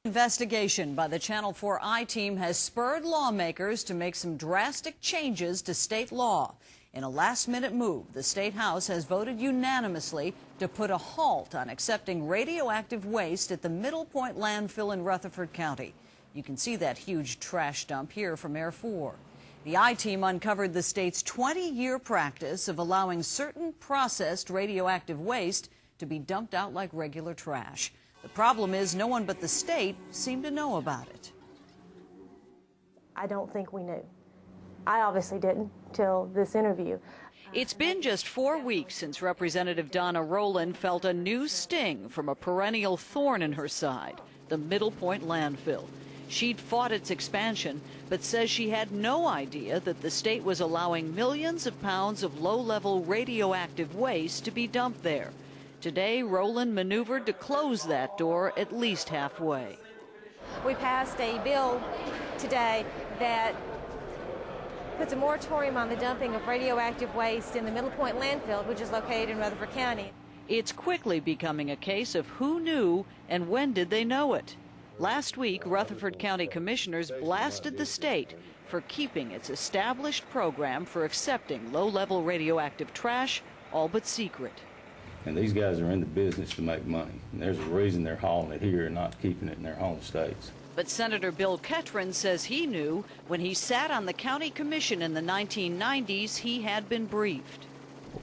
Investigation by the Channel 4 I-Team has spurred lawmakers to make some drastic changes to state law. In a last-minute move, the State House has voted unanimously to put a halt on accepting radioactive waste at the Middlepoint Landfill in Rutherford County. You can see that huge trash dump here from Air 4. The I-Team uncovered the state's 20-year practice of allowing certain processed radioactive waste to be dumped out like regular trash. The problem is no one but the state seemed to know about it. I don't think we knew. I obviously didn't till this interview. It's been just 4 weeks since Representative Donna Rowland felt a new sting from a perennial thorn in her side, the Middlepoint Landfill. She'd fought its expansion, but says she had no idea that the state was allowing millions of pounds of low-level radioactive waste to be dumped there. Today, Rowland maneuvered to close that door at least halfway. We passed a bill today that puts a moratorium on the dumping of radioactive waste in the Middlepoint Landfill, which is located in Rutherford County. It's quickly becoming a case of who knew and when did they know it. Last week, Rutherford County commissioners blasted the state for keeping its established program for accepting low-level radioactive trash all but secret. And these guys are in the business to make money. And there's a reason they're hauling it here and not keeping it in their home states. But Senator Bill Ketron says he knew when he sat on the county commission in the 1990s. He had been briefed.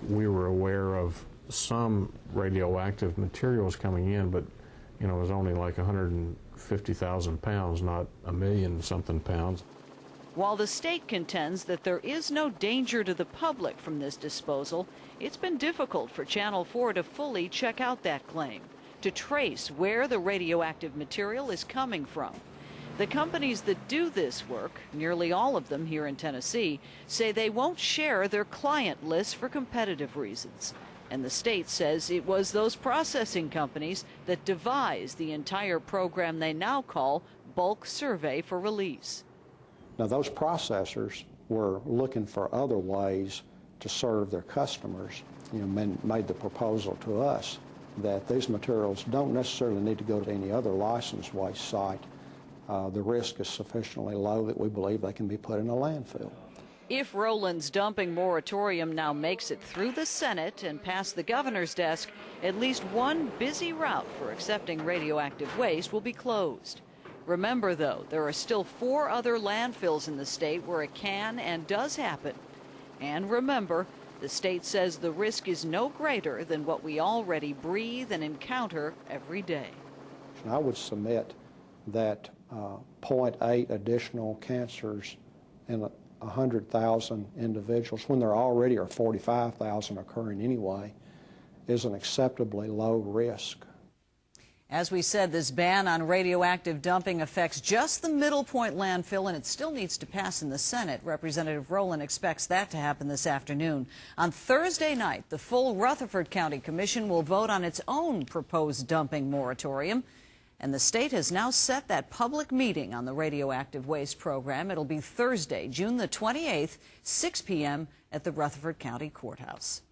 We were aware of some radioactive materials coming in, but it was only like 150,000 pounds, not a million something pounds. While the state contends that there is no danger to the public from this disposal, it's been difficult for Channel 4 to fully check out that claim, to trace where the radioactive material is coming from. The companies that do this work, nearly all of them here in Tennessee, say they won't share their client lists for competitive reasons. And the state says it was those processing companies that devised the entire program they now call bulk survey for release. Now, those processors were looking for other ways to serve their customers, made the proposal to us that these materials don't necessarily need to go to any other licensed waste site. The risk is sufficiently low that we believe they can be put in a landfill. If Rowland's dumping moratorium now makes it through the Senate and past the governor's desk, at least one busy route for accepting radioactive waste will be closed. Remember, though, there are still 4 other landfills in the state where it can and does happen. And remember, the state says the risk is no greater than what we already breathe and encounter every day. I would submit that 0.8 additional cancers in 100,000 individuals, when there already are 45,000 occurring anyway, is an acceptably low risk. As we said, this ban on radioactive dumping affects just the Middlepoint landfill, and it still needs to pass in the Senate. Representative Rowland expects that to happen this afternoon. On Thursday night, the full Rutherford County Commission will vote on its own proposed dumping moratorium. And the state has now set that public meeting on the radioactive waste program. It'll be Thursday, June the 28th, 6 p.m. at the Rutherford County Courthouse.